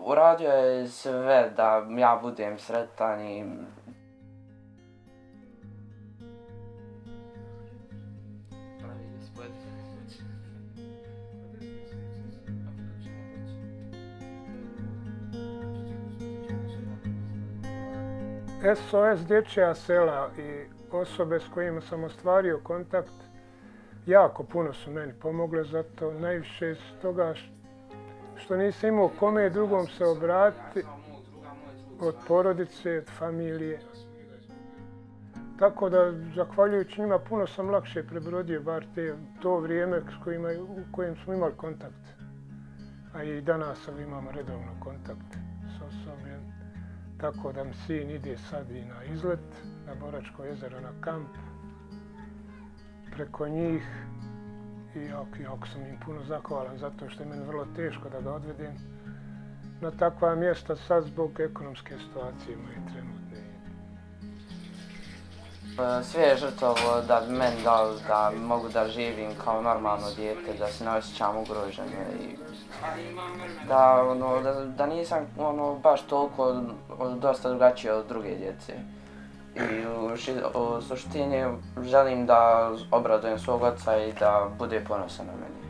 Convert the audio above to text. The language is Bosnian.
Uradio je sve da ja budem sretan i SOS Dječja sela i osobe s kojima sam ostvario kontakt jako puno su meni pomogle, zato najviše iz toga što nisam imao kome drugom se obratiti od porodice, od familije. Tako da, zahvaljujući njima, puno sam lakše prebrodio bar to vrijeme u kojem smo imali kontakt. A i danas imamo redovno kontakt s osobljem. Tako da mi sin ide sad i na izlet, na Boračko jezero, na kamp, preko njih. I jako sam im puno zahvalan zato što je meni vrlo teško da ga odvedem na takva mjesta sad zbog ekonomske situacije moje trenutne. Sve je žrtvovo da bi meni dao da mogu da živim kao normalno dijete, da se ne osjećam ugroženo i da nisam baš toliko dosta drugačiji od druge djece. I u suštini želim da obradujem svog oca i da bude ponosan na meni.